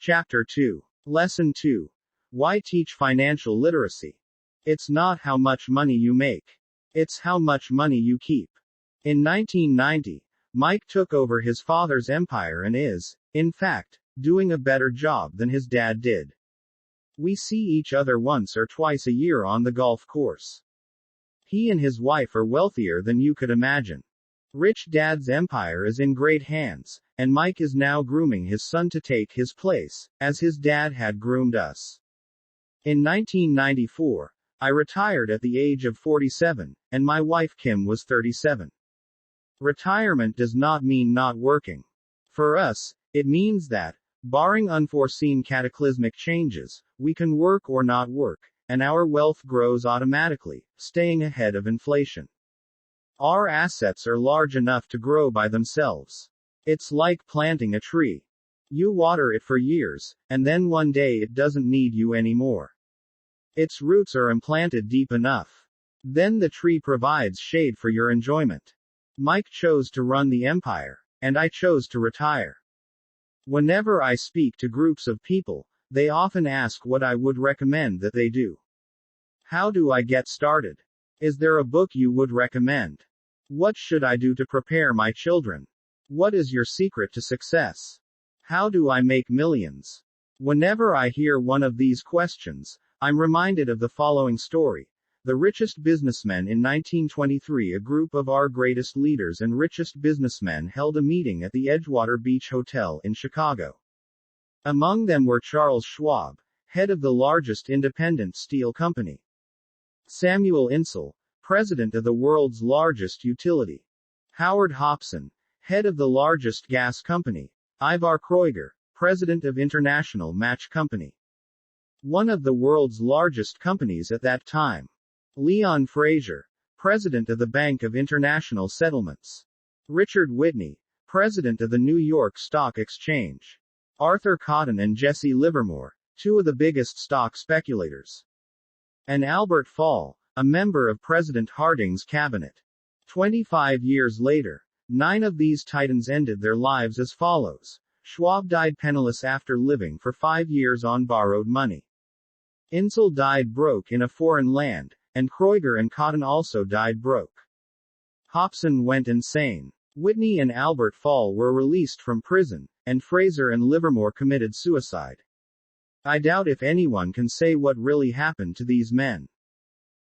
Chapter 2. Lesson 2. Why teach financial literacy? It's not how much money you make. It's how much money you keep. In 1990, Mike took over his father's empire and is, in fact, doing a better job than his dad did. We see each other once or twice a year on the golf course. He and his wife are wealthier than you could imagine. Rich Dad's empire is in great hands, and Mike is now grooming his son to take his place, as his dad had groomed us. In 1994, I retired at the age of 47, and my wife Kim was 37. Retirement does not mean not working. For us, it means that, barring unforeseen cataclysmic changes, we can work or not work, and our wealth grows automatically, staying ahead of inflation. Our assets are large enough to grow by themselves. It's like planting a tree. You water it for years, and then one day it doesn't need you anymore. Its roots are implanted deep enough. Then the tree provides shade for your enjoyment. Mike chose to run the empire, and I chose to retire. Whenever I speak to groups of people, they often ask what I would recommend that they do. How do I get started? Is there a book you would recommend? What should I do to prepare my children? What is your secret to success? How do I make millions? Whenever I hear one of these questions, I'm reminded of the following story. The richest businessmen in 1923. A group of our greatest leaders and richest businessmen held a meeting at the Edgewater Beach Hotel in Chicago. Among them were Charles Schwab, head of the largest independent steel company; Samuel Insull, president of the world's largest utility; Howard Hopson, head of the largest gas company; Ivar Kreuger, president of International Match Company, one of the world's largest companies at that time; Leon Fraser, president of the Bank of International Settlements; Richard Whitney, president of the New York Stock Exchange; Arthur Cotton and Jesse Livermore, two of the biggest stock speculators; and Albert Fall, a member of President Harding's cabinet. 25 years later, 9 of these titans ended their lives as follows. Schwab died penniless after living for 5 years on borrowed money. Insull died broke in a foreign land, and Kreuger and Cotton also died broke. Hopson went insane. Whitney and Albert Fall were released from prison, and Fraser and Livermore committed suicide. I doubt if anyone can say what really happened to these men.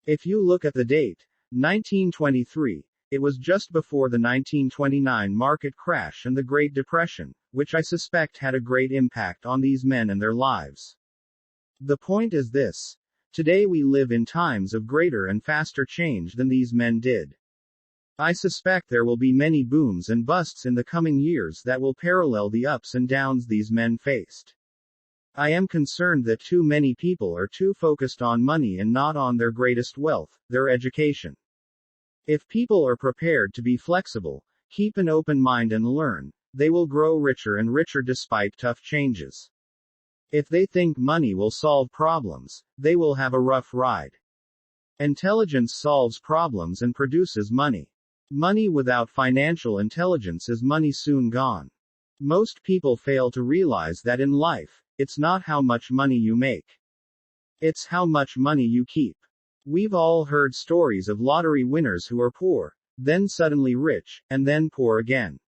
If you look at the date, 1923, it was just before the 1929 market crash and the Great Depression, which I suspect had a great impact on these men and their lives. The point is this. Today we live in times of greater and faster change than these men did. I suspect there will be many booms and busts in the coming years that will parallel the ups and downs these men faced. I am concerned that too many people are too focused on money and not on their greatest wealth, their education. If people are prepared to be flexible, keep an open mind and learn, they will grow richer and richer despite tough changes. If they think money will solve problems, they will have a rough ride. Intelligence solves problems and produces money. Money without financial intelligence is money soon gone. Most people fail to realize that in life, it's not how much money you make. It's how much money you keep. We've all heard stories of lottery winners who are poor, then suddenly rich, and then poor again.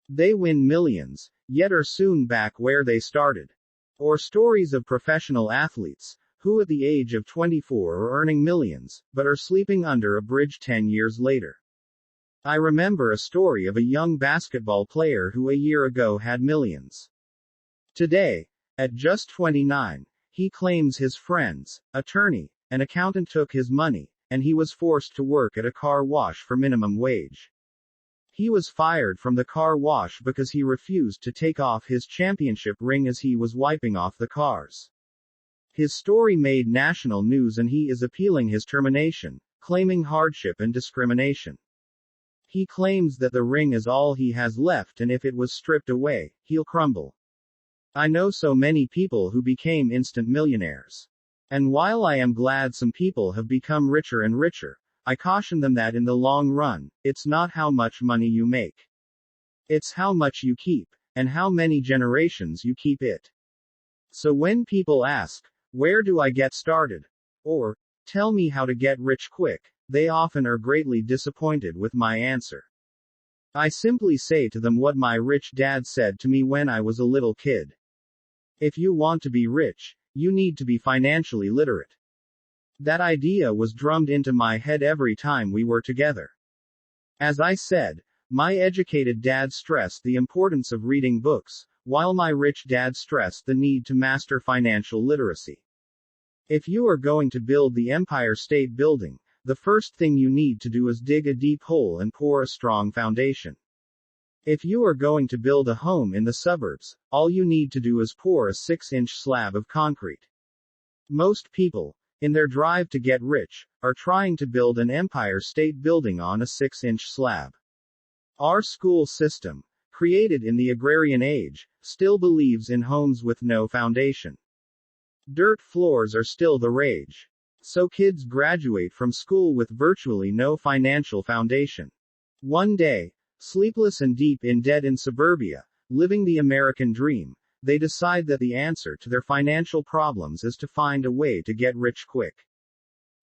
They win millions, yet are soon back where they started. Or stories of professional athletes, who at the age of 24 are earning millions, but are sleeping under a bridge 10 years later. I remember a story of a young basketball player who a year ago had millions. Today, at just 29, he claims his friends, attorney, and accountant took his money, and he was forced to work at a car wash for minimum wage. He was fired from the car wash because he refused to take off his championship ring as he was wiping off the cars. His story made national news and he is appealing his termination, claiming hardship and discrimination. He claims that the ring is all he has left and if it was stripped away, he'll crumble. I know so many people who became instant millionaires. And while I am glad some people have become richer and richer, I caution them that in the long run, it's not how much money you make. It's how much you keep, and how many generations you keep it. So when people ask, where do I get started? Or, tell me how to get rich quick, they often are greatly disappointed with my answer. I simply say to them what my rich dad said to me when I was a little kid. If you want to be rich, you need to be financially literate. That idea was drummed into my head every time we were together. As I said, my educated dad stressed the importance of reading books, while my rich dad stressed the need to master financial literacy. If you are going to build the Empire State Building, the first thing you need to do is dig a deep hole and pour a strong foundation. If you are going to build a home in the suburbs, all you need to do is pour a 6-inch slab of concrete. Most people, in their drive to get rich, are trying to build an Empire State Building on a 6-inch slab. Our school system, created in the agrarian age, still believes in homes with no foundation. Dirt floors are still the rage. So kids graduate from school with virtually no financial foundation. One day, sleepless and deep in debt in suburbia, living the American dream, they decide that the answer to their financial problems is to find a way to get rich quick.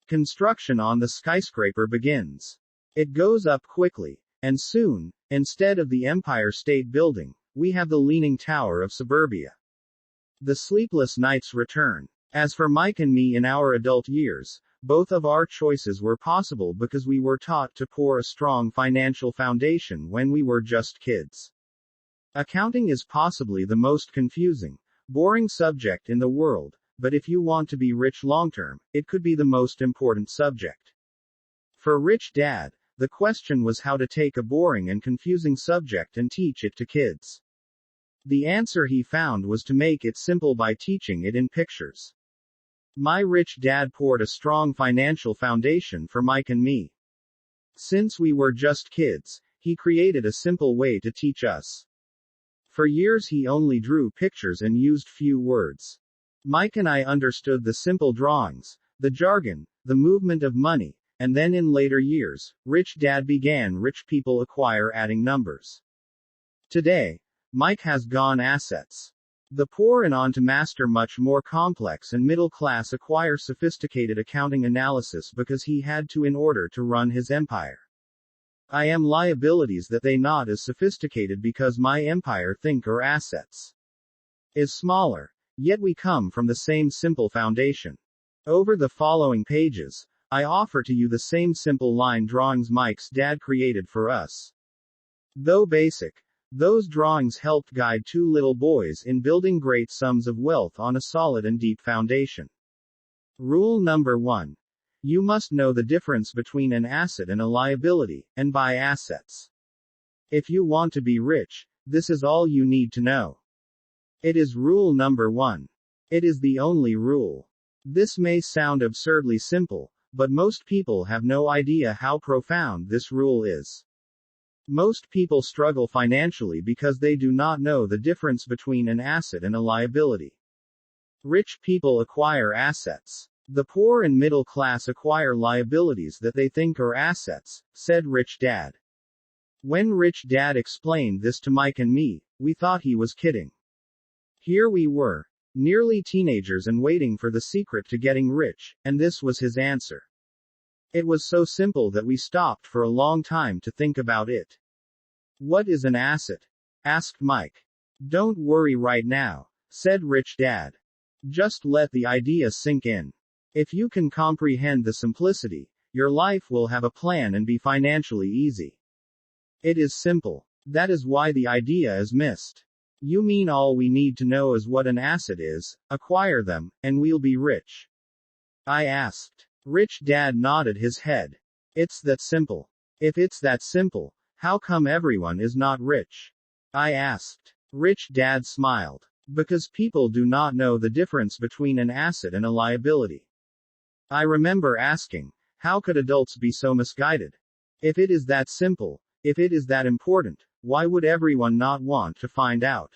Construction on the skyscraper begins. It goes up quickly, and soon, instead of the Empire State Building, we have the Leaning Tower of suburbia. The sleepless nights return. As for Mike and me in our adult years, both of our choices were possible because we were taught to pour a strong financial foundation when we were just kids. Accounting is possibly the most confusing, boring subject in the world, but if you want to be rich long-term, it could be the most important subject. For Rich Dad, the question was how to take a boring and confusing subject and teach it to kids. The answer he found was to make it simple by teaching it in pictures. My rich dad poured a strong financial foundation for Mike and me. Since we were just kids, he created a simple way to teach us. For years he only drew pictures and used few words. Mike and I understood the simple drawings, the jargon, the movement of money, and then in later years, Rich Dad began Rich People Acquire adding numbers. Today, Mike has gone assets. The poor and on to master much more complex and middle class acquire sophisticated accounting analysis because he had to in order to run his empire. I am liabilities that they not as sophisticated because my empire think or assets is smaller, yet we come from the same simple foundation. Over the following pages, I offer to you the same simple line drawings Mike's dad created for us. Though basic, those drawings helped guide two little boys in building great sums of wealth on a solid and deep foundation. Rule number 1. You must know the difference between an asset and a liability, and buy assets. If you want to be rich, this is all you need to know. It is rule number 1. It is the only rule. This may sound absurdly simple, but most people have no idea how profound this rule is. Most people struggle financially because they do not know the difference between an asset and a liability. Rich people acquire assets. The poor and middle class acquire liabilities that they think are assets, said Rich Dad. When Rich Dad explained this to Mike and me, we thought he was kidding. Here we were, nearly teenagers and waiting for the secret to getting rich, and this was his answer. It was so simple that we stopped for a long time to think about it. What is an asset? Asked Mike. Don't worry right now, said Rich Dad. Just let the idea sink in. If you can comprehend the simplicity, your life will have a plan and be financially easy. It is simple. That is why the idea is missed. You mean all we need to know is what an asset is, acquire them, and we'll be rich? I asked. Rich Dad nodded his head. It's that simple. If it's that simple, how come everyone is not rich? I asked. Rich Dad smiled. Because people do not know the difference between an asset and a liability. I remember asking, how could adults be so misguided? If it is that simple, if it is that important, why would everyone not want to find out?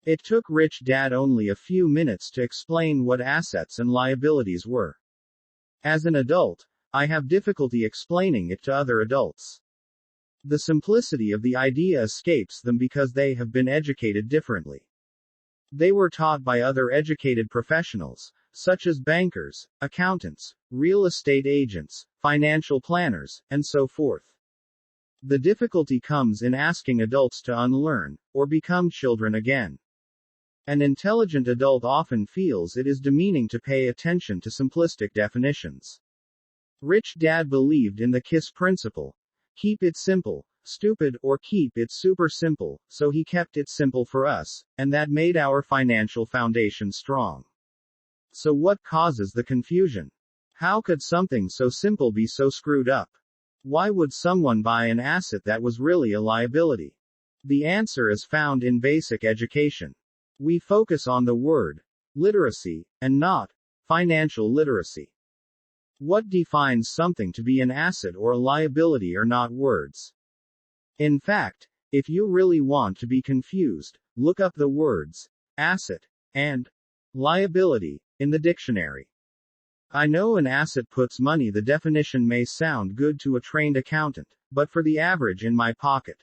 It took Rich Dad only a few minutes to explain what assets and liabilities were. As an adult, I have difficulty explaining it to other adults. The simplicity of the idea escapes them because they have been educated differently. They were taught by other educated professionals, such as bankers, accountants, real estate agents, financial planners, and so forth. The difficulty comes in asking adults to unlearn, or become children again. An intelligent adult often feels it is demeaning to pay attention to simplistic definitions. Rich Dad believed in the KISS principle. Keep it simple, stupid, or keep it super simple, so he kept it simple for us, and that made our financial foundation strong. So what causes the confusion? How could something so simple be so screwed up? Why would someone buy an asset that was really a liability? The answer is found in basic education. We focus on the word literacy, and not financial literacy. What defines something to be an asset or a liability are not words. In fact, if you really want to be confused, look up the words asset and liability in the dictionary. I know an asset puts money. The definition may sound good to a trained accountant, but for the average in my pocket.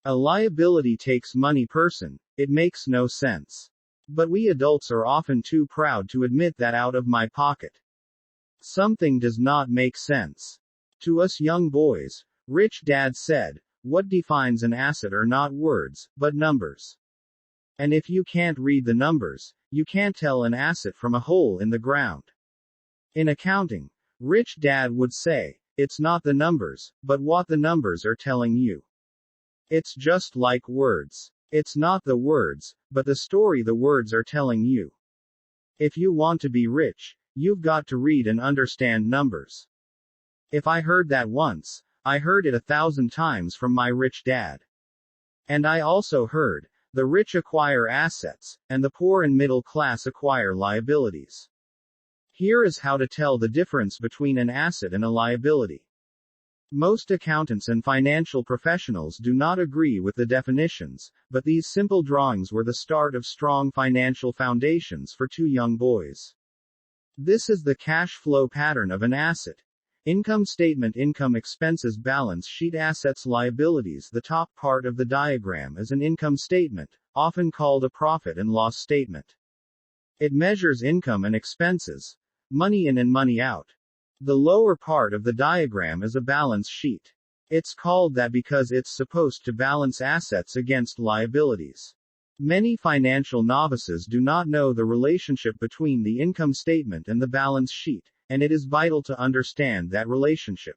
A liability takes money person, it makes no sense. But we adults are often too proud to admit that out of my pocket. Something does not make sense. To us young boys, Rich Dad said, what defines an asset are not words, but numbers. And if you can't read the numbers, you can't tell an asset from a hole in the ground. In accounting, Rich Dad would say, it's not the numbers, but what the numbers are telling you. It's just like words. It's not the words, but the story the words are telling you. If you want to be rich, you've got to read and understand numbers. If I heard that once, I heard it 1,000 times from my rich dad. And I also heard, the rich acquire assets, and the poor and middle class acquire liabilities. Here is how to tell the difference between an asset and a liability. Most accountants and financial professionals do not agree with the definitions, but these simple drawings were the start of strong financial foundations for two young boys. This is the cash flow pattern of an asset. Income statement, income, expenses, balance sheet, assets, liabilities. The top part of the diagram is an income statement, often called a profit and loss statement. It measures income and expenses, money in and money out. The lower part of the diagram is a balance sheet. It's called that because it's supposed to balance assets against liabilities. Many financial novices do not know the relationship between the income statement and the balance sheet, and it is vital to understand that relationship.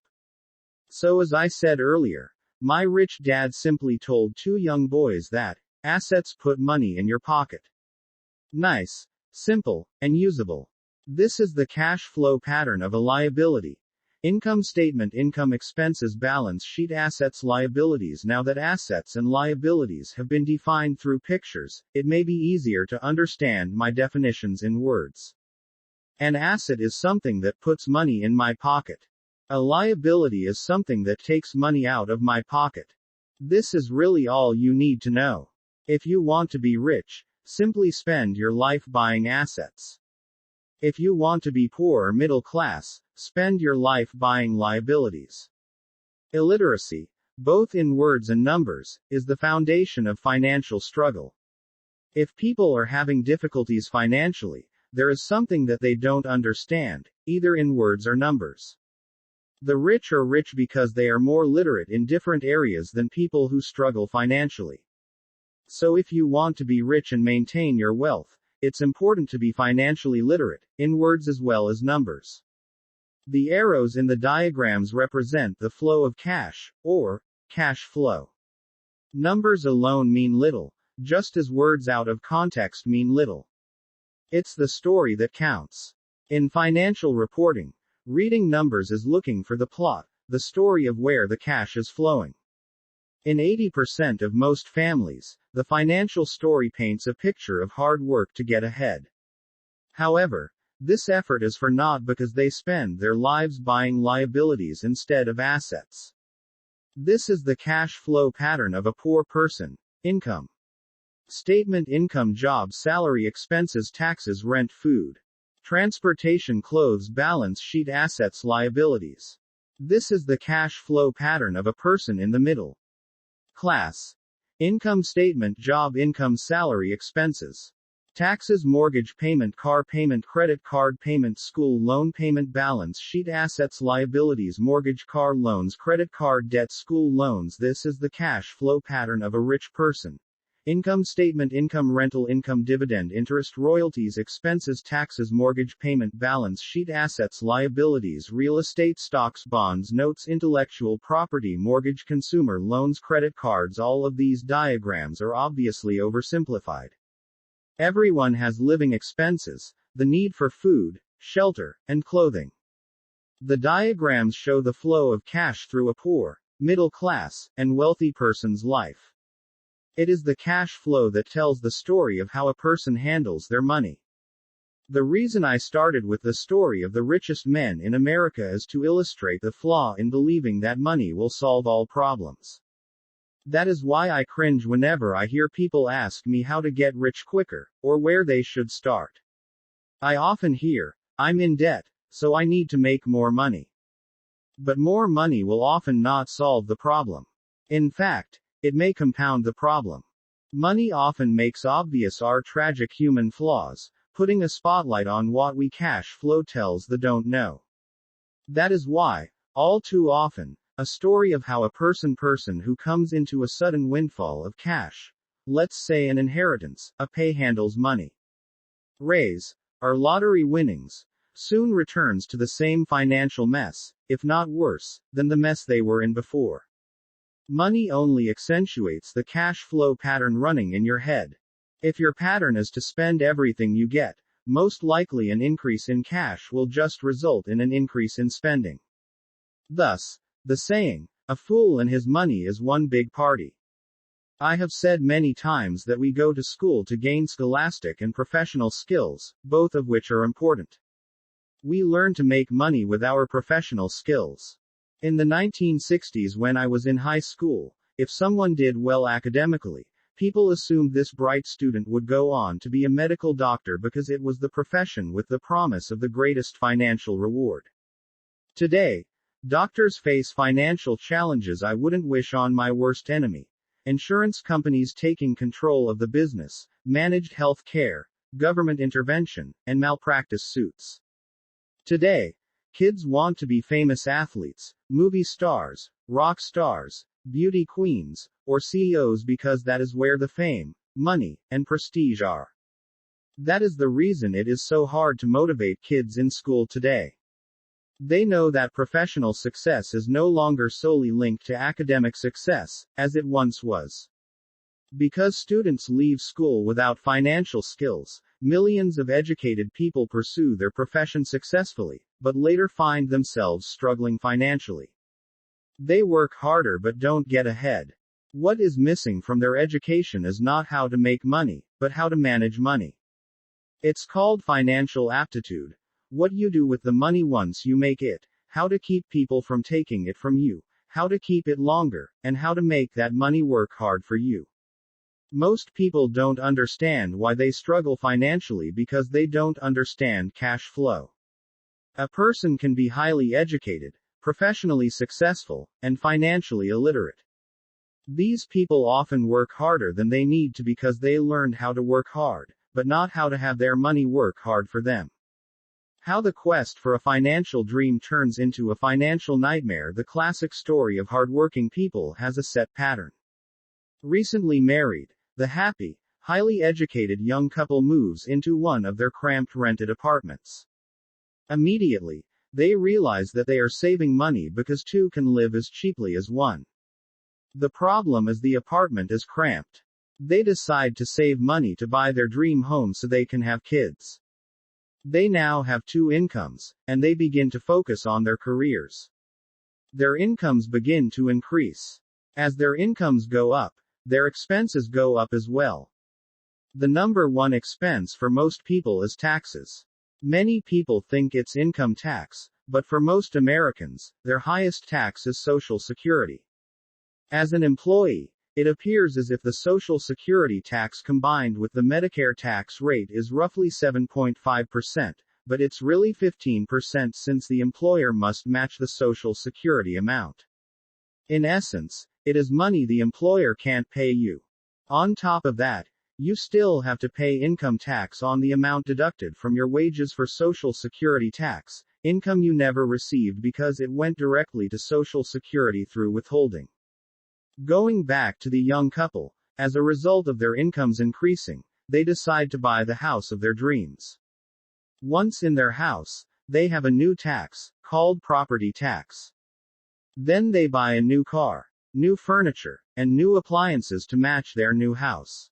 So as I said earlier, my rich dad simply told two young boys that assets put money in your pocket. Nice, simple, and usable. This is the cash flow pattern of a liability. Income statement, income, expenses, balance sheet, assets, liabilities. Now that assets and liabilities have been defined through pictures, it may be easier to understand my definitions in words. An asset is something that puts money in my pocket. A liability is something that takes money out of my pocket. This is really all you need to know. If you want to be rich, simply spend your life buying assets. If you want to be poor or middle class, spend your life buying liabilities. Illiteracy, both in words and numbers, is the foundation of financial struggle. If people are having difficulties financially, there is something that they don't understand, either in words or numbers. The rich are rich because they are more literate in different areas than people who struggle financially. So if you want to be rich and maintain your wealth, it's important to be financially literate, in words as well as numbers. The arrows in the diagrams represent the flow of cash, or cash flow. Numbers alone mean little, just as words out of context mean little. It's the story that counts. In financial reporting, reading numbers is looking for the plot, the story of where the cash is flowing. In 80% of most families, the financial story paints a picture of hard work to get ahead. However, this effort is for naught because they spend their lives buying liabilities instead of assets. This is the cash flow pattern of a poor person. Income statement, income, job, salary, expenses, taxes, rent, food, transportation, clothes, balance sheet, assets, liabilities. This is the cash flow pattern of a person in the middle class. Income statement, job, income, salary, expenses. Taxes, mortgage payment, car payment, credit card payment, school loan payment, balance sheet, assets, liabilities, mortgage, car loans, credit card debt, school loans. This is the cash flow pattern of a rich person. Income statement: income, rental income, dividend, interest, royalties, expenses, taxes, mortgage payment, balance sheet, assets, liabilities, real estate, stocks, bonds, notes, intellectual property, mortgage, consumer loans, credit cards. All of these diagrams are obviously oversimplified. Everyone has living expenses, the need for food, shelter, and clothing. The diagrams show the flow of cash through a poor, middle class, and wealthy person's life. It is the cash flow that tells the story of how a person handles their money. The reason I started with the story of the richest men in America is to illustrate the flaw in believing that money will solve all problems. That is why I cringe whenever I hear people ask me how to get rich quicker, or where they should start. I often hear, "I'm in debt, so I need to make more money." But more money will often not solve the problem. In fact, it may compound the problem. Money often makes obvious our tragic human flaws, putting a spotlight on what we cash flow tells the don't know. That is why, all too often, a story of how a person who comes into a sudden windfall of cash, let's say an inheritance, a pay handles money, raise, or lottery winnings, soon returns to the same financial mess, if not worse, than the mess they were in before. Money only accentuates the cash flow pattern running in your head. If your pattern is to spend everything you get, most likely an increase in cash will just result in an increase in spending. Thus, the saying, "A fool and his money is one big party." I have said many times that we go to school to gain scholastic and professional skills, both of which are important. We learn to make money with our professional skills. In the 1960s, when I was in high school, if someone did well academically, people assumed this bright student would go on to be a medical doctor because it was the profession with the promise of the greatest financial reward. Today, doctors face financial challenges I wouldn't wish on my worst enemy. Insurance companies taking control of the business, managed health care, government intervention, and malpractice suits. Today, kids want to be famous athletes, movie stars, rock stars, beauty queens, or CEOs because that is where the fame, money, and prestige are. That is the reason it is so hard to motivate kids in school today. They know that professional success is no longer solely linked to academic success, as it once was. Because students leave school without financial skills, millions of educated people pursue their profession successfully, but later find themselves struggling financially. They work harder but don't get ahead. What is missing from their education is not how to make money, but how to manage money. It's called financial aptitude. What you do with the money once you make it, how to keep people from taking it from you, how to keep it longer, and how to make that money work hard for you. Most people don't understand why they struggle financially because they don't understand cash flow. A person can be highly educated, professionally successful, and financially illiterate. These people often work harder than they need to because they learned how to work hard, but not how to have their money work hard for them. How the quest for a financial dream turns into a financial nightmare. The classic story of hardworking people has a set pattern. Recently married, the happy, highly educated young couple moves into one of their cramped rented apartments. Immediately, they realize that they are saving money because two can live as cheaply as one. The problem is the apartment is cramped. They decide to save money to buy their dream home so they can have kids. They now have two incomes, and they begin to focus on their careers. Their incomes begin to increase. As their incomes go up, their expenses go up as well. The number one expense for most people is taxes. Many people think it's income tax, but for most Americans, their highest tax is Social Security. As an employee, it appears as if the Social Security tax combined with the Medicare tax rate is roughly 7.5%, but it's really 15% since the employer must match the Social Security amount. In essence, it is money the employer can't pay you. On top of that, You still have to pay income tax on the amount deducted from your wages for Social Security tax, income you never received because it went directly to Social Security through withholding. Going back to the young couple, as a result of their incomes increasing, they decide to buy the house of their dreams. Once in their house, they have a new tax, called property tax. Then they buy a new car, new furniture, and new appliances to match their new house.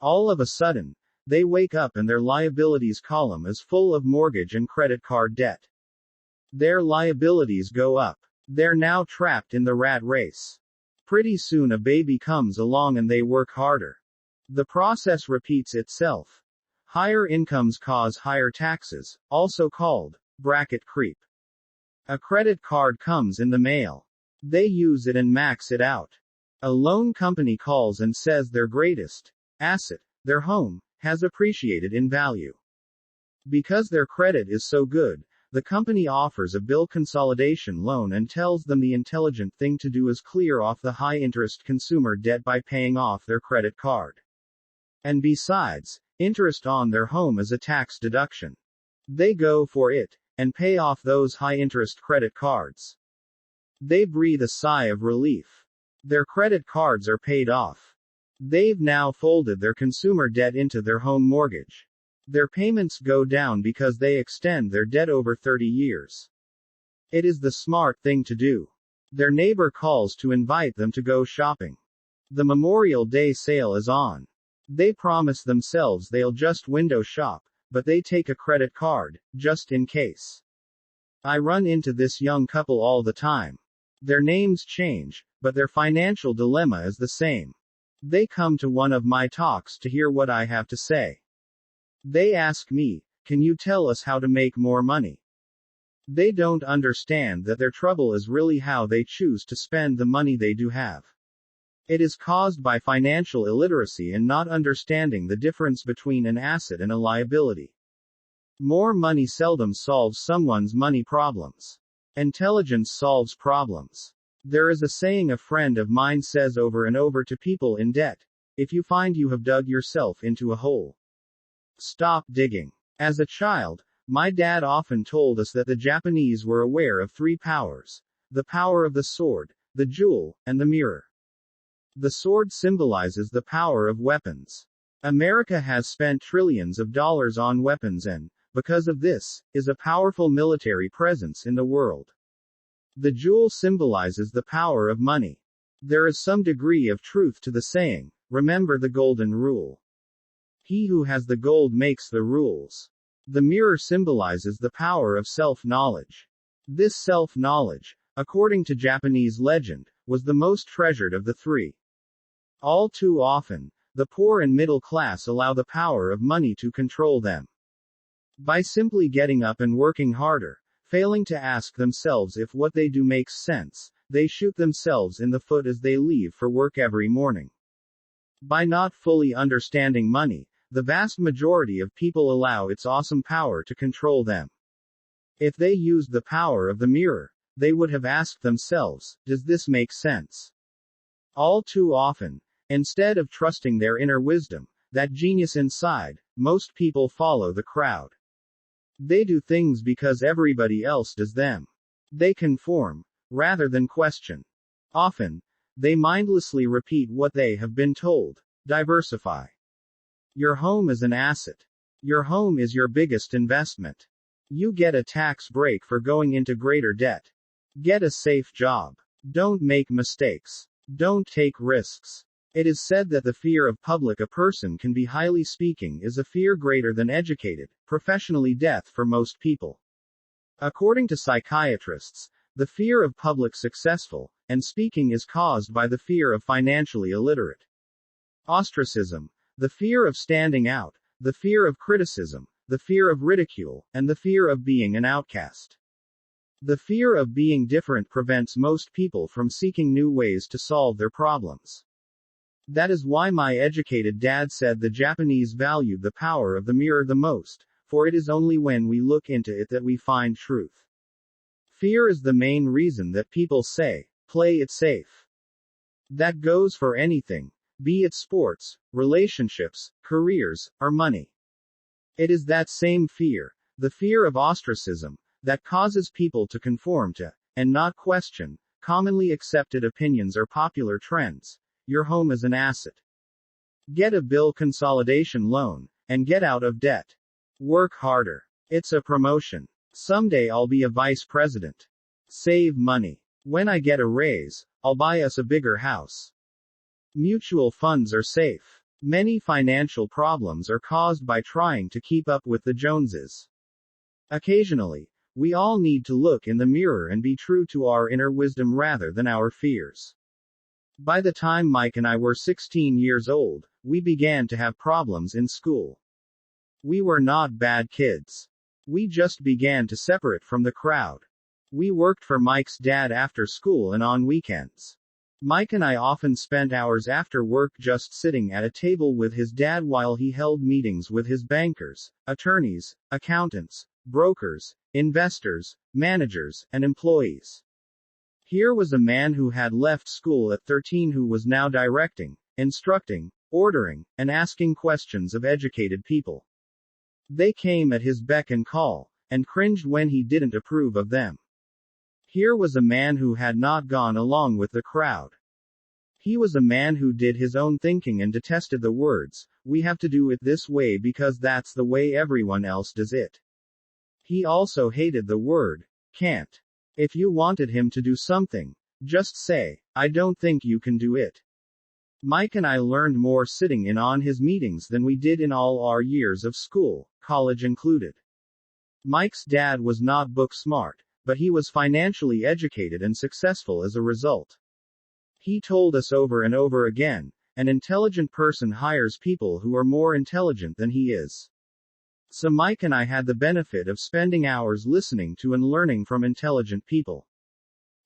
All of a sudden, they wake up and their liabilities column is full of mortgage and credit card debt. Their liabilities go up. They're now trapped in the rat race. Pretty soon a baby comes along and they work harder. The process repeats itself. Higher incomes cause higher taxes, also called bracket creep. A credit card comes in the mail. They use it and max it out. A loan company calls and says their greatest asset, their home, has appreciated in value. Because their credit is so good, the company offers a bill consolidation loan and tells them the intelligent thing to do is clear off the high-interest consumer debt by paying off their credit card. And besides, interest on their home is a tax deduction. They go for it, and pay off those high-interest credit cards. They breathe a sigh of relief. Their credit cards are paid off. They've now folded their consumer debt into their home mortgage. Their payments go down because they extend their debt over 30 years. It is the smart thing to do. Their neighbor calls to invite them to go shopping. The Memorial Day sale is on. They promise themselves they'll just window shop, but they take a credit card, just in case. I run into this young couple all the time. Their names change, but their financial dilemma is the same. They come to one of my talks to hear what I have to say. They ask me, "Can you tell us how to make more money?" They don't understand that their trouble is really how they choose to spend the money they do have. It is caused by financial illiteracy and not understanding the difference between an asset and a liability. More money seldom solves someone's money problems. Intelligence solves problems. There is a saying a friend of mine says over and over to people in debt: if you find you have dug yourself into a hole, stop digging. As a child, my dad often told us that the Japanese were aware of three powers: the power of the sword, the jewel, and the mirror. The sword symbolizes the power of weapons. America has spent trillions of dollars on weapons and, because of this, is a powerful military presence in the world. The jewel symbolizes the power of money. There is some degree of truth to the saying, remember the golden rule. He who has the gold makes the rules. The mirror symbolizes the power of self-knowledge. This self-knowledge, according to Japanese legend, was the most treasured of the three. All too often, the poor and middle class allow the power of money to control them. By simply getting up and working harder, failing to ask themselves if what they do makes sense, they shoot themselves in the foot as they leave for work every morning. By not fully understanding money, the vast majority of people allow its awesome power to control them. If they used the power of the mirror, they would have asked themselves, does this make sense? All too often, instead of trusting their inner wisdom, that genius inside, most people follow the crowd. They do things because everybody else does them. They conform, rather than question. Often, they mindlessly repeat what they have been told. Diversify. Your home is an asset. Your home is your biggest investment. You get a tax break for going into greater debt. Get a safe job. Don't make mistakes. Don't take risks. It is said that the fear of public a person can be highly speaking is a fear greater than educated, professionally death for most people. According to psychiatrists, the fear of public successful and speaking is caused by the fear of financially illiterate. Ostracism, the fear of standing out, the fear of criticism, the fear of ridicule, and the fear of being an outcast. The fear of being different prevents most people from seeking new ways to solve their problems. That is why my educated dad said the Japanese valued the power of the mirror the most, for it is only when we look into it that we find truth. Fear is the main reason that people say, play it safe. That goes for anything. Be it sports, relationships, careers, or money. It is that same fear, the fear of ostracism, that causes people to conform to, and not question, commonly accepted opinions or popular trends. Your home is an asset. Get a bill consolidation loan, and get out of debt. Work harder. It's a promotion. Someday I'll be a vice president. Save money. When I get a raise, I'll buy us a bigger house. Mutual funds are safe. Many financial problems are caused by trying to keep up with the Joneses. Occasionally, we all need to look in the mirror and be true to our inner wisdom rather than our fears. By the time Mike and I were 16 years old, we began to have problems in school. We were not bad kids. We just began to separate from the crowd. We worked for Mike's dad after school and on weekends. Mike and I often spent hours after work just sitting at a table with his dad while he held meetings with his bankers, attorneys, accountants, brokers, investors, managers, and employees. Here was a man who had left school at 13 who was now directing, instructing, ordering, and asking questions of educated people. They came at his beck and call, and cringed when he didn't approve of them. Here was a man who had not gone along with the crowd. He was a man who did his own thinking and detested the words, "We have to do it this way because that's the way everyone else does it." He also hated the word, "can't." If you wanted him to do something, just say, "I don't think you can do it." Mike and I learned more sitting in on his meetings than we did in all our years of school, college included. Mike's dad was not book smart, but he was financially educated and successful as a result. He told us over and over again, an intelligent person hires people who are more intelligent than he is. So Mike and I had the benefit of spending hours listening to and learning from intelligent people.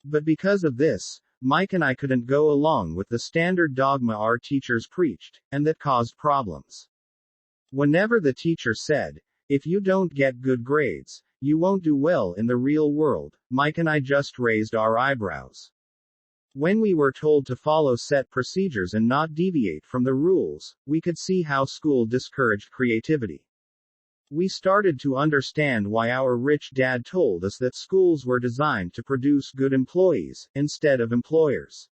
But because of this, Mike and I couldn't go along with the standard dogma our teachers preached, and that caused problems. Whenever the teacher said, "If you don't get good grades, you won't do well in the real world," Mike and I just raised our eyebrows. When we were told to follow set procedures and not deviate from the rules, we could see how school discouraged creativity. We started to understand why our rich dad told us that schools were designed to produce good employees, instead of employers.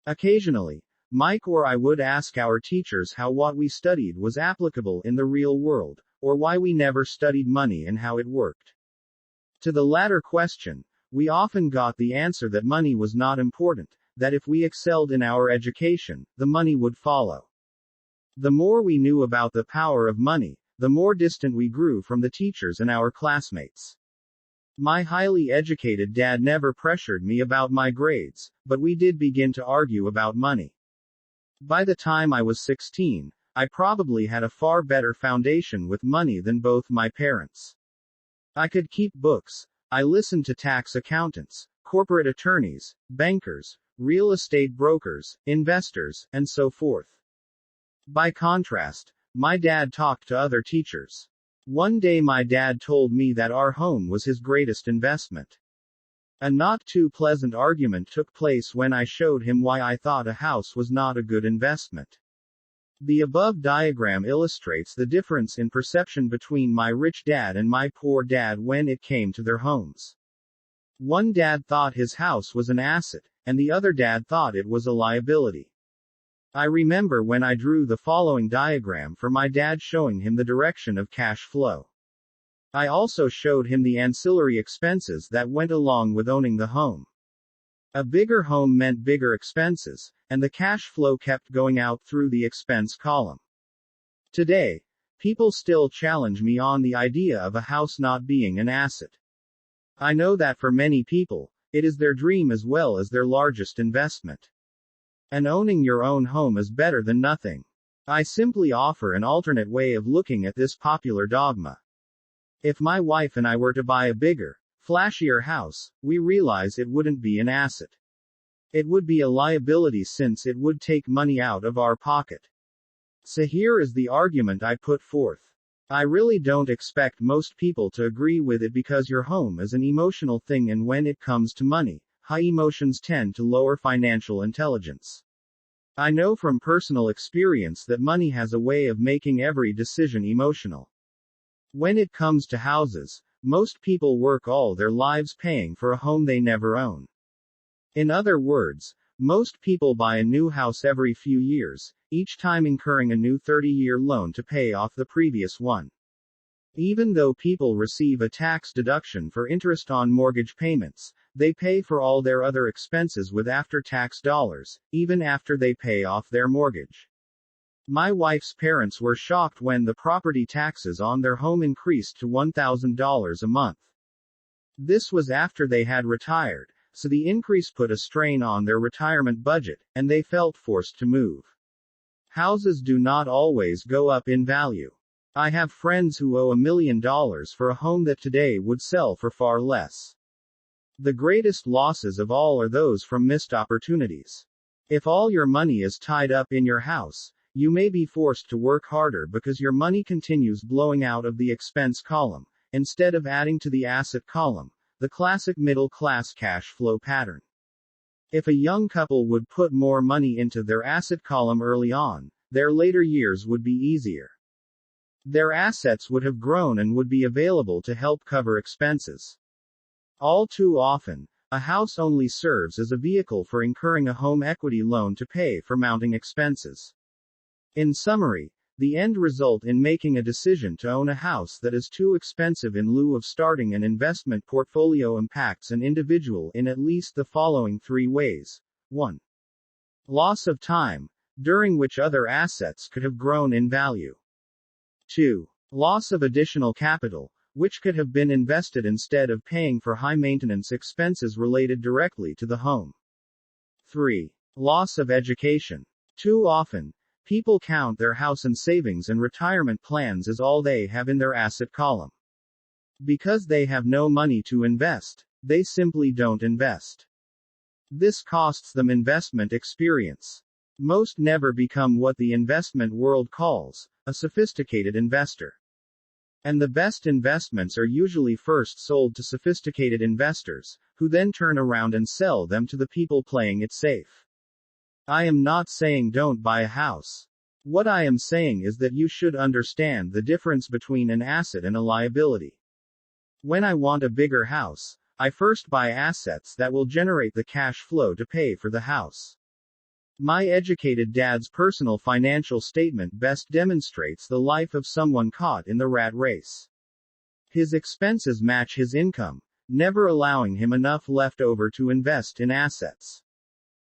Occasionally, Mike or I would ask our teachers how what we studied was applicable in the real world, or why we never studied money and how it worked. To the latter question, we often got the answer that money was not important, that if we excelled in our education, the money would follow. The more we knew about the power of money, the more distant we grew from the teachers and our classmates. My highly educated dad never pressured me about my grades, but we did begin to argue about money. By the time I was 16, I probably had a far better foundation with money than both my parents. I could keep books. I listened to tax accountants, corporate attorneys, bankers, real estate brokers, investors, and so forth. By contrast, my dad talked to other teachers. One day my dad told me that our home was his greatest investment. A not too pleasant argument took place when I showed him why I thought a house was not a good investment. The above diagram illustrates the difference in perception between my rich dad and my poor dad when it came to their homes. One dad thought his house was an asset, and the other dad thought it was a liability. I remember when I drew the following diagram for my dad showing him the direction of cash flow. I also showed him the ancillary expenses that went along with owning the home. A bigger home meant bigger expenses, and the cash flow kept going out through the expense column. Today, people still challenge me on the idea of a house not being an asset. I know that for many people, it is their dream as well as their largest investment. And owning your own home is better than nothing. I simply offer an alternate way of looking at this popular dogma. If my wife and I were to buy a bigger, flashier house, we realize it wouldn't be an asset. It would be a liability since it would take money out of our pocket. So here is the argument I put forth. I really don't expect most people to agree with it because your home is an emotional thing, and when it comes to money, high emotions tend to lower financial intelligence. I know from personal experience that money has a way of making every decision emotional. When it comes to houses, most people work all their lives paying for a home they never own. In other words, most people buy a new house every few years, each time incurring a new 30-year loan to pay off the previous one. Even though people receive a tax deduction for interest on mortgage payments, they pay for all their other expenses with after-tax dollars, even after they pay off their mortgage. My wife's parents were shocked when the property taxes on their home increased to $1,000 a month. This was after they had retired, so the increase put a strain on their retirement budget, and they felt forced to move. Houses do not always go up in value. I have friends who owe $1 million for a home that today would sell for far less. The greatest losses of all are those from missed opportunities. If all your money is tied up in your house, you may be forced to work harder because your money continues blowing out of the expense column, instead of adding to the asset column, the classic middle-class cash flow pattern. If a young couple would put more money into their asset column early on, their later years would be easier. Their assets would have grown and would be available to help cover expenses. All too often, a house only serves as a vehicle for incurring a home equity loan to pay for mounting expenses. In summary, the end result in making a decision to own a house that is too expensive in lieu of starting an investment portfolio impacts an individual in at least the following 3 ways. 1. Loss of time, during which other assets could have grown in value. 2. Loss of additional capital, which could have been invested instead of paying for high-maintenance expenses related directly to the home. 3. Loss of education. Too often, people count their house and savings and retirement plans as all they have in their asset column. Because they have no money to invest, they simply don't invest. This costs them investment experience. Most never become what the investment world calls a sophisticated investor. And the best investments are usually first sold to sophisticated investors, who then turn around and sell them to the people playing it safe. I am not saying don't buy a house. What I am saying is that you should understand the difference between an asset and a liability. When I want a bigger house, I first buy assets that will generate the cash flow to pay for the house. My educated dad's personal financial statement best demonstrates the life of someone caught in the rat race. His expenses match his income, never allowing him enough left over to invest in assets.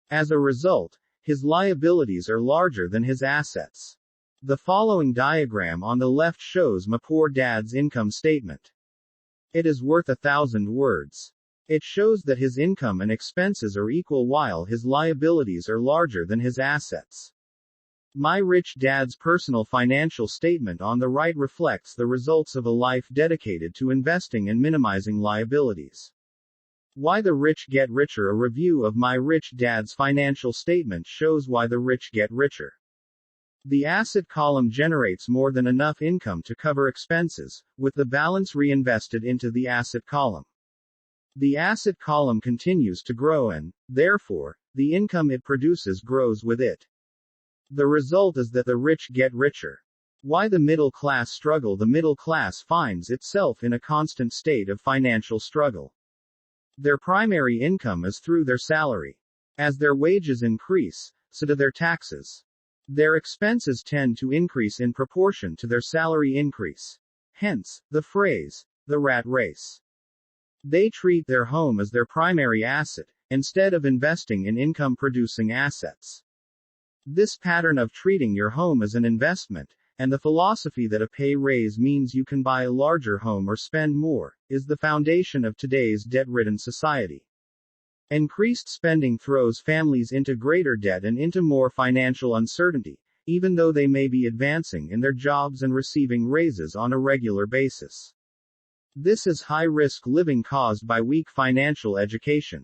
As a result, his liabilities are larger than his assets. The following diagram on the left shows my poor dad's income statement. It is worth 1,000 words. It shows that his income and expenses are equal while his liabilities are larger than his assets. My rich dad's personal financial statement on the right reflects the results of a life dedicated to investing and minimizing liabilities. Why the Rich Get Richer. A review of my rich dad's financial statement shows why the rich get richer. The asset column generates more than enough income to cover expenses, with the balance reinvested into the asset column. The asset column continues to grow and, therefore, the income it produces grows with it. The result is that the rich get richer. Why the middle class struggle. The middle class finds itself in a constant state of financial struggle. Their primary income is through their salary. As their wages increase, so do their taxes. Their expenses tend to increase in proportion to their salary increase. Hence, the phrase, the rat race. They treat their home as their primary asset, instead of investing in income-producing assets. This pattern of treating your home as an investment, and the philosophy that a pay raise means you can buy a larger home or spend more, is the foundation of today's debt-ridden society. Increased spending throws families into greater debt and into more financial uncertainty, even though they may be advancing in their jobs and receiving raises on a regular basis. This is high-risk living caused by weak financial education.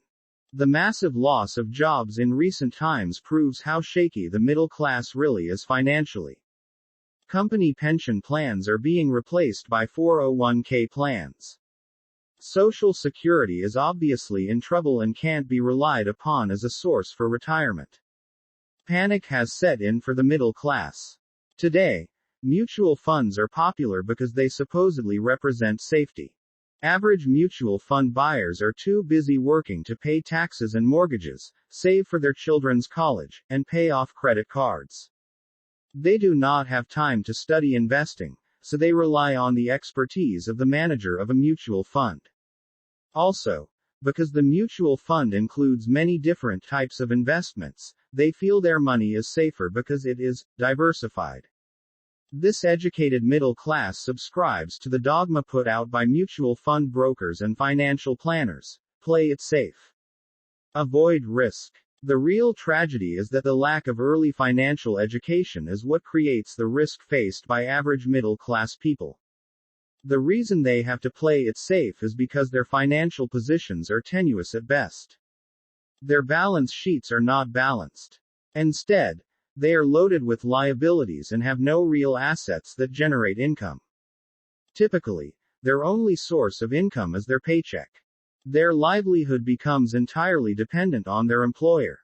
The massive loss of jobs in recent times proves how shaky the middle class really is financially. Company pension plans are being replaced by 401k plans. Social Security is obviously in trouble and can't be relied upon as a source for retirement. Panic has set in for the middle class. Today, mutual funds are popular because they supposedly represent safety. Average mutual fund buyers are too busy working to pay taxes and mortgages, save for their children's college, and pay off credit cards. They do not have time to study investing, so they rely on the expertise of the manager of a mutual fund. Also, because the mutual fund includes many different types of investments, they feel their money is safer because it is diversified. This educated middle class subscribes to the dogma put out by mutual fund brokers and financial planners: play it safe. Avoid risk. The real tragedy is that the lack of early financial education is what creates the risk faced by average middle class people. The reason they have to play it safe is because their financial positions are tenuous at best. Their balance sheets are not balanced. Instead, they are loaded with liabilities and have no real assets that generate income. Typically, their only source of income is their paycheck. Their livelihood becomes entirely dependent on their employer.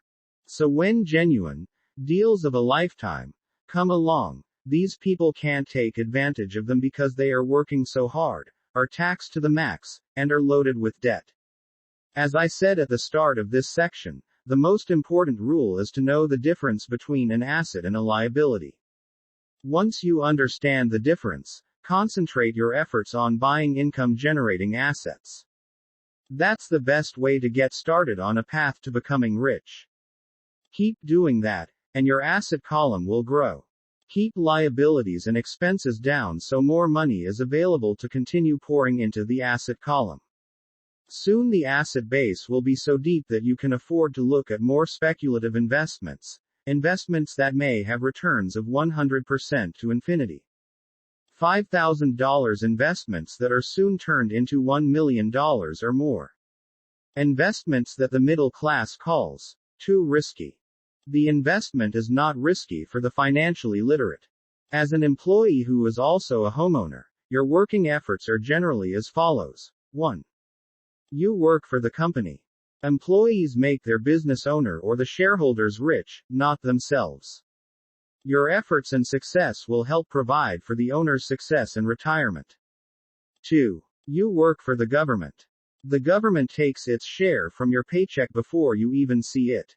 So when genuine deals of a lifetime come along, these people can't take advantage of them because they are working so hard, are taxed to the max, and are loaded with debt. As I said at the start of this section, the most important rule is to know the difference between an asset and a liability. Once you understand the difference, concentrate your efforts on buying income-generating assets. That's the best way to get started on a path to becoming rich. Keep doing that, and your asset column will grow. Keep liabilities and expenses down so more money is available to continue pouring into the asset column. Soon the asset base will be so deep that you can afford to look at more speculative investments that may have returns of 100% to infinity. $5,000 investments that are soon turned into $1 million or more. Investments that the middle class calls too risky. The investment is not risky for the financially literate. As an employee who is also a homeowner, your working efforts are generally as follows. 1. You work for the company. Employees make their business owner or the shareholders rich, not themselves. Your efforts and success will help provide for the owner's success and retirement. 2. You work for the government. The government takes its share from your paycheck before you even see it.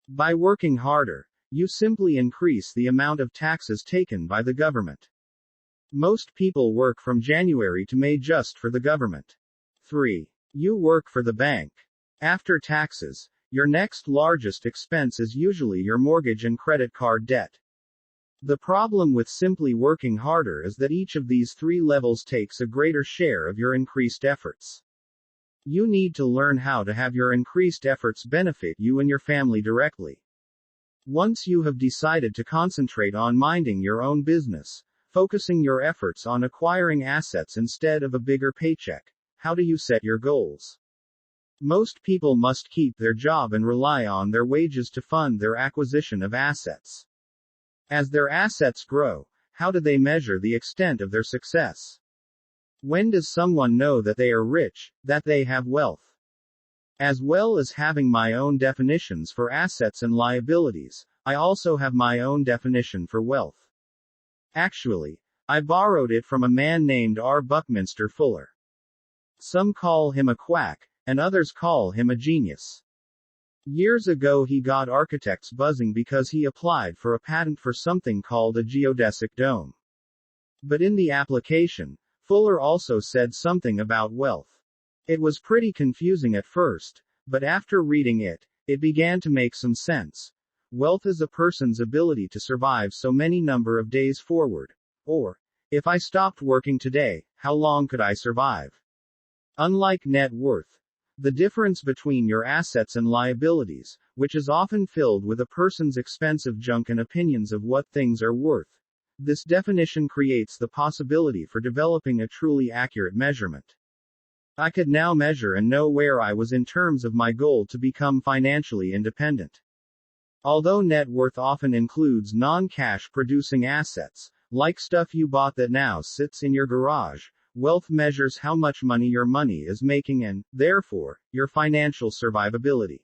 By working harder, you simply increase the amount of taxes taken by the government. Most people work from January to May just for the government. 3. You work for the bank. After taxes, your next largest expense is usually your mortgage and credit card debt. The problem with simply working harder is that each of these three levels takes a greater share of your increased efforts. You need to learn how to have your increased efforts benefit you and your family directly. Once you have decided to concentrate on minding your own business, focusing your efforts on acquiring assets instead of a bigger paycheck, how do you set your goals? Most people must keep their job and rely on their wages to fund their acquisition of assets. As their assets grow, how do they measure the extent of their success? When does someone know that they are rich, that they have wealth? As well as having my own definitions for assets and liabilities, I also have my own definition for wealth. Actually, I borrowed it from a man named R. Buckminster Fuller. Some call him a quack, and others call him a genius. Years ago he got architects buzzing because he applied for a patent for something called a geodesic dome. But in the application, Fuller also said something about wealth. It was pretty confusing at first, but after reading it, it began to make some sense. Wealth is a person's ability to survive so many number of days forward. Or, if I stopped working today, how long could I survive? Unlike net worth, the difference between your assets and liabilities, which is often filled with a person's expensive junk and opinions of what things are worth, this definition creates the possibility for developing a truly accurate measurement. I could now measure and know where I was in terms of my goal to become financially independent. Although net worth often includes non-cash producing assets, like stuff you bought that now sits in your garage, wealth measures how much money your money is making and, therefore, your financial survivability.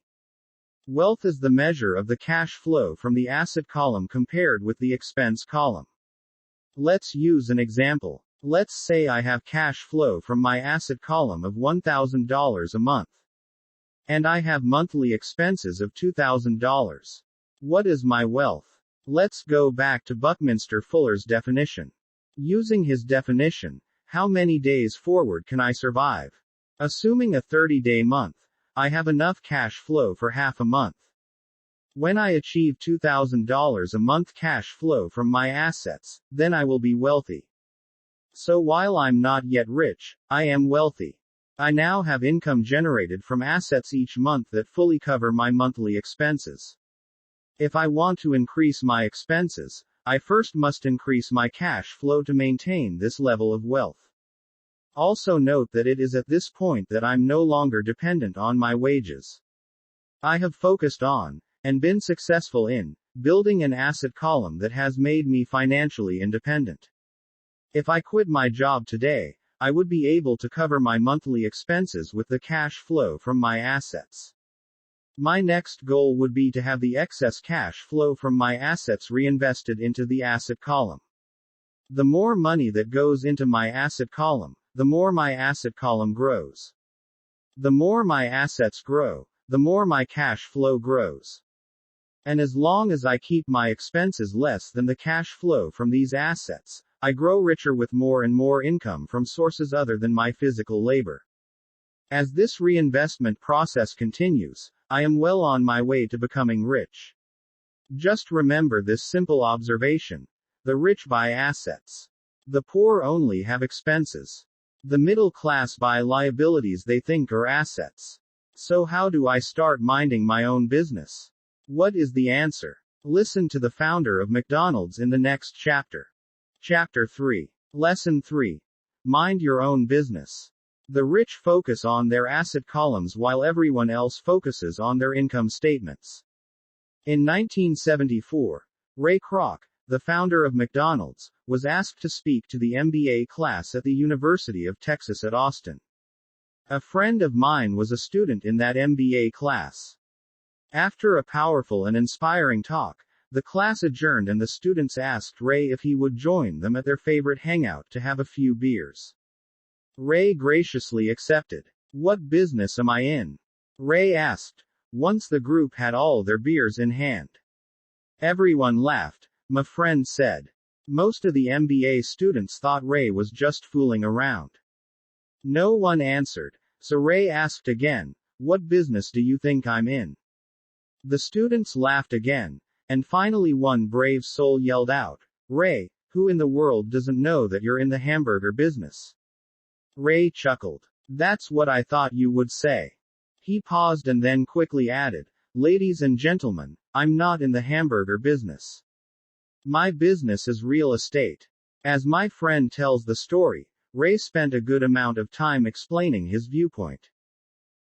Wealth is the measure of the cash flow from the asset column compared with the expense column. Let's use an example. Let's say I have cash flow from my asset column of $1,000 a month. And I have monthly expenses of $2,000. What is my wealth? Let's go back to Buckminster Fuller's definition. Using his definition, how many days forward can I survive? Assuming a 30-day month, I have enough cash flow for half a month. When I achieve $2,000 a month cash flow from my assets, then I will be wealthy. So while I'm not yet rich, I am wealthy. I now have income generated from assets each month that fully cover my monthly expenses. If I want to increase my expenses, I first must increase my cash flow to maintain this level of wealth. Also note that it is at this point that I'm no longer dependent on my wages. I have focused on, and been successful in, building an asset column that has made me financially independent. If I quit my job today, I would be able to cover my monthly expenses with the cash flow from my assets. My next goal would be to have the excess cash flow from my assets reinvested into the asset column. The more money that goes into my asset column, the more my asset column grows. The more my assets grow, the more my cash flow grows. And as long as I keep my expenses less than the cash flow from these assets, I grow richer with more and more income from sources other than my physical labor. As this reinvestment process continues, I am well on my way to becoming rich. Just remember this simple observation. The rich buy assets. The poor only have expenses. The middle class buy liabilities they think are assets. So how do I start minding my own business? What is the answer? Listen to the founder of McDonald's in the next chapter. Chapter 3. Lesson 3. Mind your own business. The rich focus on their asset columns while everyone else focuses on their income statements. In 1974, Ray Kroc, the founder of McDonald's, was asked to speak to the MBA class at the University of Texas at Austin. A friend of mine was a student in that MBA class. After a powerful and inspiring talk, the class adjourned and the students asked Ray if he would join them at their favorite hangout to have a few beers. Ray graciously accepted. What business am I in? Ray asked, once the group had all their beers in hand. Everyone laughed, my friend said. Most of the MBA students thought Ray was just fooling around. No one answered, so Ray asked again, what business do you think I'm in? The students laughed again, and finally one brave soul yelled out, Ray, who in the world doesn't know that you're in the hamburger business? Ray chuckled. That's what I thought you would say. He paused and then quickly added, ladies and gentlemen, I'm not in the hamburger business. My business is real estate. As my friend tells the story, Ray spent a good amount of time explaining his viewpoint.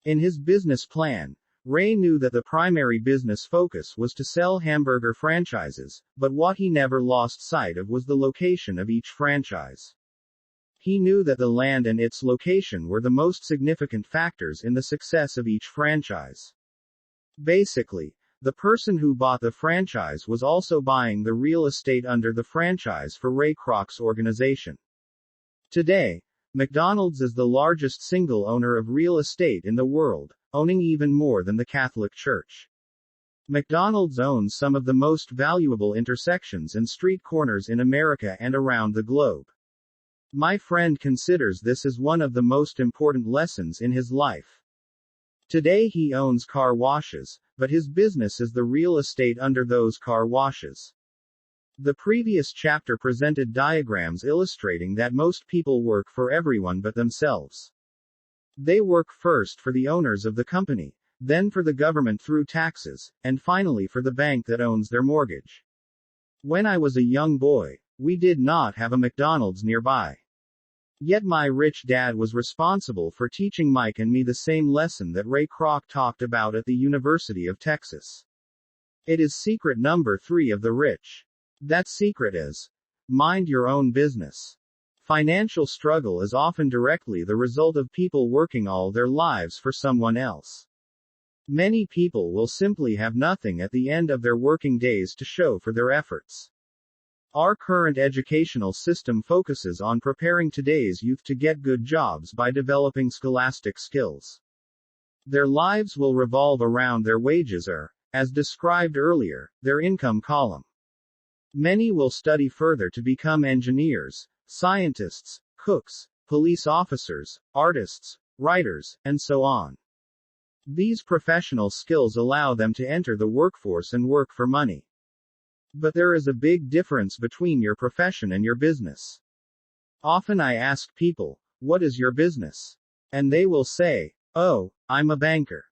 In his business plan, Ray knew that the primary business focus was to sell hamburger franchises, but what he never lost sight of was the location of each franchise. He knew that the land and its location were the most significant factors in the success of each franchise. Basically, the person who bought the franchise was also buying the real estate under the franchise for Ray Kroc's organization. Today, McDonald's is the largest single owner of real estate in the world, owning even more than the Catholic Church. McDonald's owns some of the most valuable intersections and street corners in America and around the globe. My friend considers this as one of the most important lessons in his life. Today he owns car washes, but his business is the real estate under those car washes. The previous chapter presented diagrams illustrating that most people work for everyone but themselves. They work first for the owners of the company, then for the government through taxes, and finally for the bank that owns their mortgage. When I was a young boy, we did not have a McDonald's nearby. Yet my rich dad was responsible for teaching Mike and me the same lesson that Ray Kroc talked about at the University of Texas. It is secret number 3 of the rich. That secret is, mind your own business. Financial struggle is often directly the result of people working all their lives for someone else. Many people will simply have nothing at the end of their working days to show for their efforts. Our current educational system focuses on preparing today's youth to get good jobs by developing scholastic skills. Their lives will revolve around their wages or, as described earlier, their income column. Many will study further to become engineers, scientists, cooks, police officers, artists, writers, and so on. These professional skills allow them to enter the workforce and work for money. But there is a big difference between your profession and your business. Often I ask people, "What is your business?" And they will say, "Oh, I'm a banker."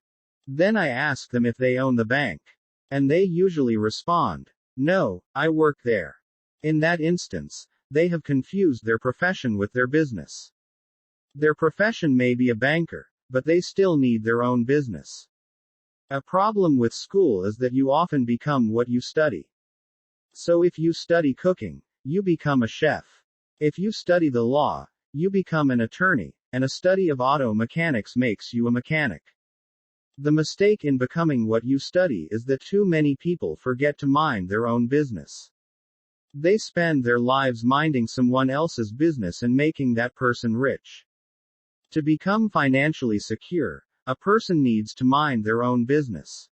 Then I ask them if they own the bank. And they usually respond, "No, I work there." In that instance, they have confused their profession with their business. Their profession may be a banker, but they still need their own business. A problem with school is that you often become what you study. So if you study cooking, you become a chef. If you study the law, you become an attorney, and a study of auto mechanics makes you a mechanic. The mistake in becoming what you study is that too many people forget to mind their own business. They spend their lives minding someone else's business and making that person rich. To become financially secure, a person needs to mind their own business.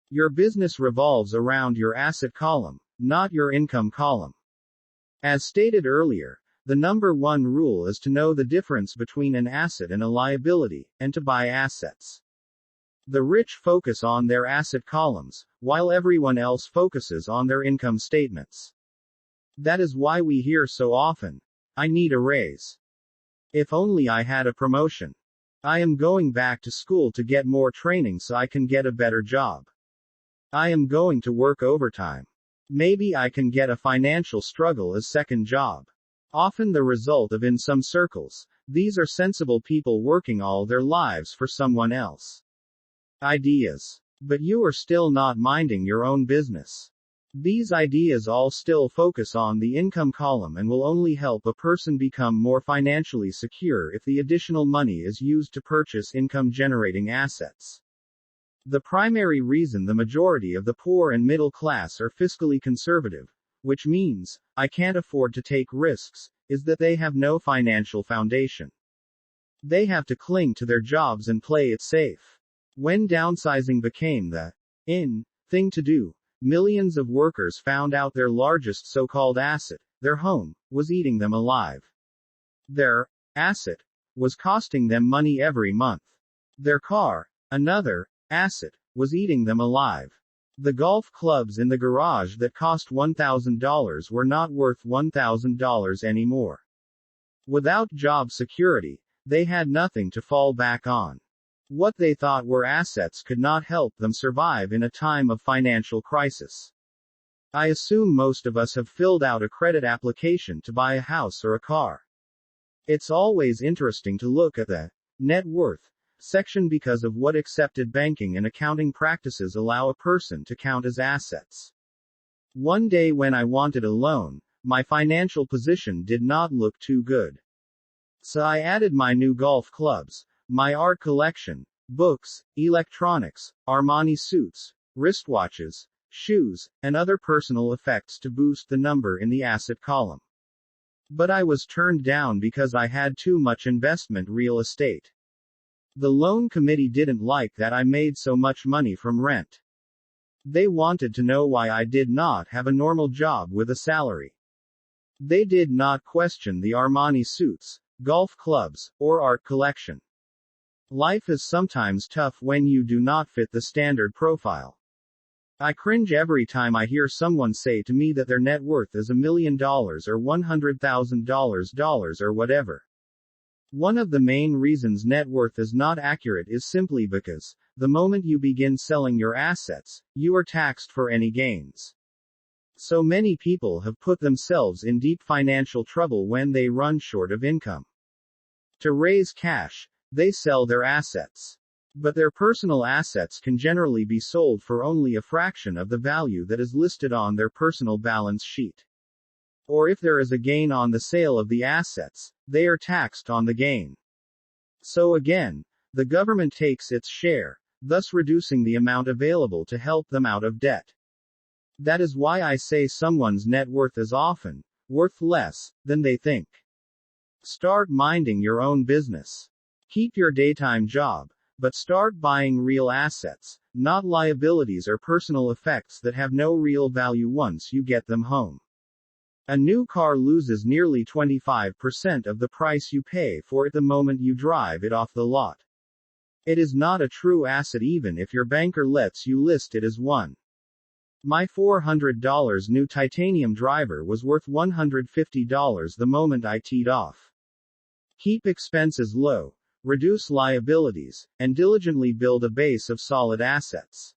Your business revolves around your asset column, not your income column. As stated earlier, the number one rule is to know the difference between an asset and a liability, and to buy assets. The rich focus on their asset columns, while everyone else focuses on their income statements. That is why we hear so often, "I need a raise. If only I had a promotion. I am going back to school to get more training so I can get a better job. I am going to work overtime. Maybe I can get a financial struggle as second job." Often the result of in some circles, these are sensible people working all their lives for someone else. Ideas. But you are still not minding your own business. These ideas all still focus on the income column and will only help a person become more financially secure if the additional money is used to purchase income-generating assets. The primary reason the majority of the poor and middle class are fiscally conservative, which means, I can't afford to take risks, is that they have no financial foundation. They have to cling to their jobs and play it safe. When downsizing became the in thing to do, millions of workers found out their largest so-called asset, their home, was eating them alive. Their asset was costing them money every month. Their car, another asset, was eating them alive. The golf clubs in the garage that cost $1,000 were not worth $1,000 anymore. Without job security, they had nothing to fall back on. What they thought were assets could not help them survive in a time of financial crisis. I assume most of us have filled out a credit application to buy a house or a car. It's always interesting to look at the net worth section because of what accepted banking and accounting practices allow a person to count as assets. One day when I wanted a loan, my financial position did not look too good. So I added my new golf clubs, my art collection, books, electronics, Armani suits, wristwatches, shoes, and other personal effects to boost the number in the asset column. But I was turned down because I had too much investment real estate. The loan committee didn't like that I made so much money from rent. They wanted to know why I did not have a normal job with a salary. They did not question the Armani suits, golf clubs, or art collection. Life is sometimes tough when you do not fit the standard profile. I cringe every time I hear someone say to me that their net worth is $1 million or $100,000 or whatever. One of the main reasons net worth is not accurate is simply because, the moment you begin selling your assets, you are taxed for any gains. So many people have put themselves in deep financial trouble when they run short of income. To raise cash, they sell their assets. But their personal assets can generally be sold for only a fraction of the value that is listed on their personal balance sheet. Or if there is a gain on the sale of the assets, they are taxed on the gain. So again, the government takes its share, thus reducing the amount available to help them out of debt. That is why I say someone's net worth is often worth less than they think. Start minding your own business. Keep your daytime job, but start buying real assets, not liabilities or personal effects that have no real value once you get them home. A new car loses nearly 25% of the price you pay for it the moment you drive it off the lot. It is not a true asset even if your banker lets you list it as one. My $400 new titanium driver was worth $150 the moment I teed off. Keep expenses low, reduce liabilities, and diligently build a base of solid assets.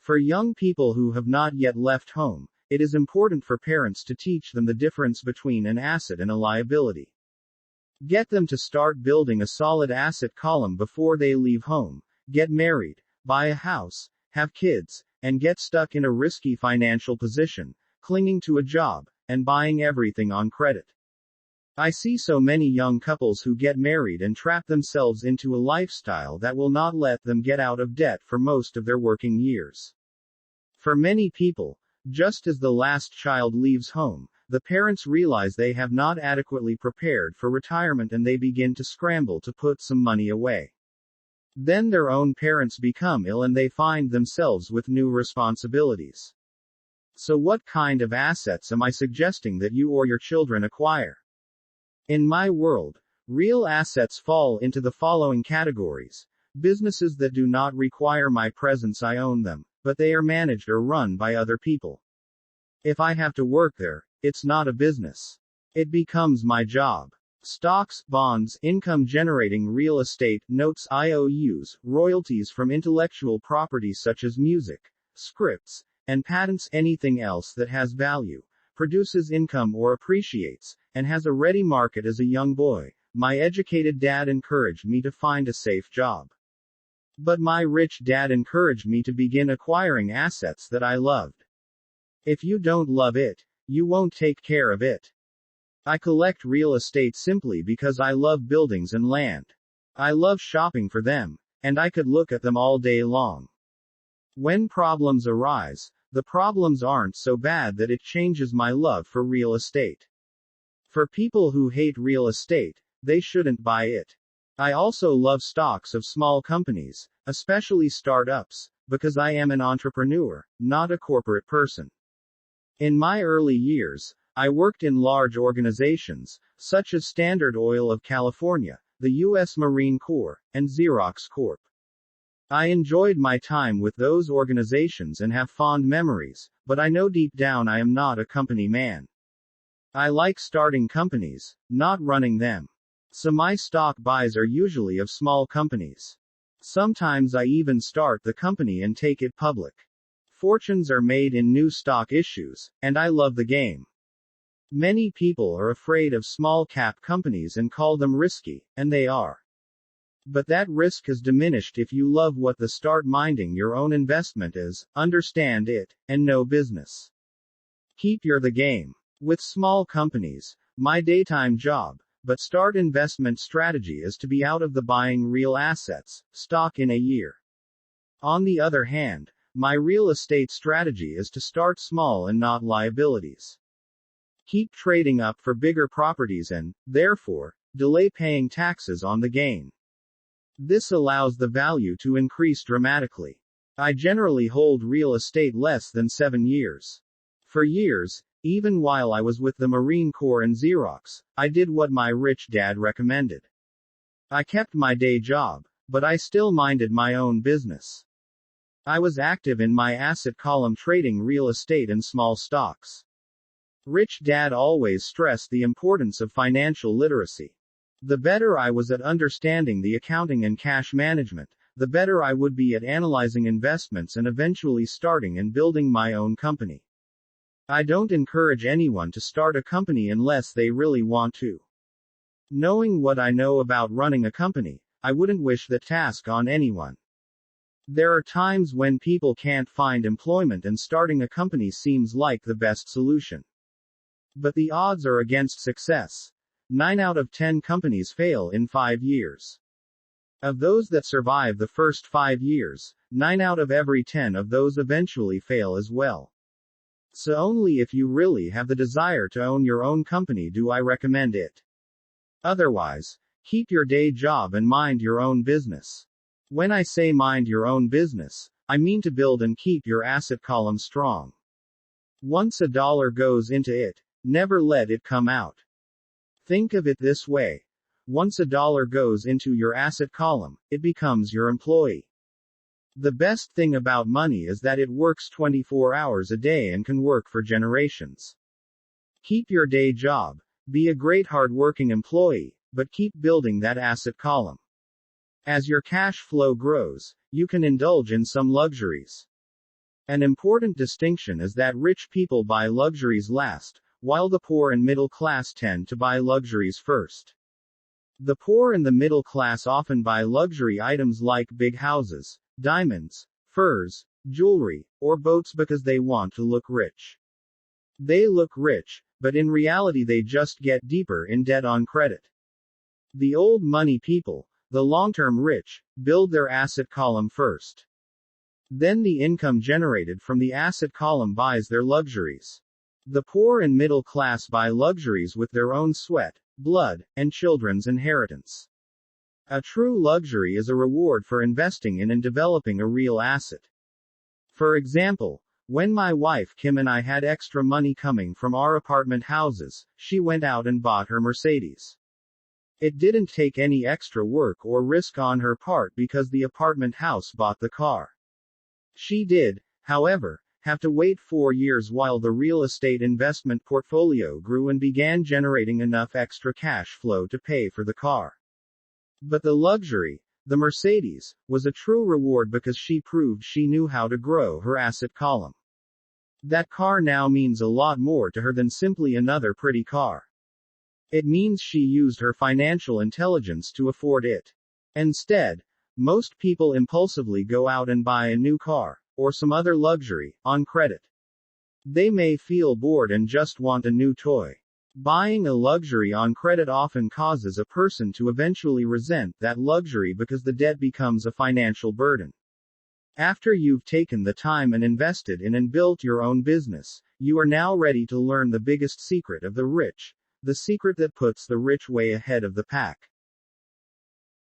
For young people who have not yet left home, it is important for parents to teach them the difference between an asset and a liability. Get them to start building a solid asset column before they leave home, get married, buy a house, have kids, and get stuck in a risky financial position, clinging to a job, and buying everything on credit. I see so many young couples who get married and trap themselves into a lifestyle that will not let them get out of debt for most of their working years. For many people, just as the last child leaves home, the parents realize they have not adequately prepared for retirement and they begin to scramble to put some money away. Then their own parents become ill and they find themselves with new responsibilities. So what kind of assets am I suggesting that you or your children acquire? In my world, real assets fall into the following categories. Businesses that do not require my presence, I own them, but they are managed or run by other people. If I have to work there, it's not a business. It becomes my job. Stocks, bonds, income-generating real estate, notes, IOUs, royalties from intellectual property such as music, scripts, and patents, anything else that has value, produces income or appreciates, and has a ready market. As a young boy, my educated dad encouraged me to find a safe job. But my rich dad encouraged me to begin acquiring assets that I loved. If you don't love it, you won't take care of it. I collect real estate simply because I love buildings and land. I love shopping for them, and I could look at them all day long. When problems arise, the problems aren't so bad that it changes my love for real estate. For people who hate real estate, they shouldn't buy it. I also love stocks of small companies, especially startups, because I am an entrepreneur, not a corporate person. In my early years, I worked in large organizations, such as Standard Oil of California, the U.S. Marine Corps, and Xerox Corp. I enjoyed my time with those organizations and have fond memories, but I know deep down I am not a company man. I like starting companies, not running them. So my stock buys are usually of small companies. Sometimes I even start the company and take it public. Fortunes are made in new stock issues, and I love the game. Many people are afraid of small cap companies and call them risky, and they are. But that risk is diminished if you love what the start minding your own investment is, understand it, and know business. Keep your the game. With small companies, my daytime job, but start investment strategy is to be out of the buying real assets, stock in a year. On the other hand, my real estate strategy is to start small and not liabilities. Keep trading up for bigger properties and, therefore, delay paying taxes on the gain. This allows the value to increase dramatically. I generally hold real estate less than 7 years. For years, even while I was with the Marine Corps and Xerox, I did what my rich dad recommended. I kept my day job, but I still minded my own business. I was active in my asset column trading real estate and small stocks. Rich dad always stressed the importance of financial literacy. The better I was at understanding the accounting and cash management, the better I would be at analyzing investments and eventually starting and building my own company. I don't encourage anyone to start a company unless they really want to. Knowing what I know about running a company, I wouldn't wish that task on anyone. There are times when people can't find employment and starting a company seems like the best solution. But the odds are against success. 9 out of 10 companies fail in 5 years. Of those that survive the first 5 years, 9 out of every 10 of those eventually fail as well. So only if you really have the desire to own your own company do I recommend it. Otherwise, keep your day job and mind your own business. When I say mind your own business, I mean to build and keep your asset column strong. Once a dollar goes into it, never let it come out. Think of it this way. Once a dollar goes into your asset column, it becomes your employee. The best thing about money is that it works 24 hours a day and can work for generations. Keep your day job, be a great hard-working employee, but keep building that asset column. As your cash flow grows, you can indulge in some luxuries. An important distinction is that rich people buy luxuries last, while the poor and middle class tend to buy luxuries first. The poor and the middle class often buy luxury items like big houses, diamonds, furs, jewelry, or boats because they want to look rich. They look rich, but in reality they just get deeper in debt on credit. The old money people, the long-term rich, build their asset column first. Then the income generated from the asset column buys their luxuries. The poor and middle class buy luxuries with their own sweat, blood, and children's inheritance. A true luxury is a reward for investing in and developing a real asset. For example, when my wife Kim and I had extra money coming from our apartment houses, she went out and bought her Mercedes. It didn't take any extra work or risk on her part because the apartment house bought the car. She did, however, have to wait 4 years while the real estate investment portfolio grew and began generating enough extra cash flow to pay for the car. But the luxury, the Mercedes, was a true reward because she proved she knew how to grow her asset column. That car now means a lot more to her than simply another pretty car. It means she used her financial intelligence to afford it. Instead, most people impulsively go out and buy a new car, or some other luxury, on credit. They may feel bored and just want a new toy. Buying a luxury on credit often causes a person to eventually resent that luxury because the debt becomes a financial burden. After you've taken the time and invested in and built your own business, you are now ready to learn the biggest secret of the rich, the secret that puts the rich way ahead of the pack.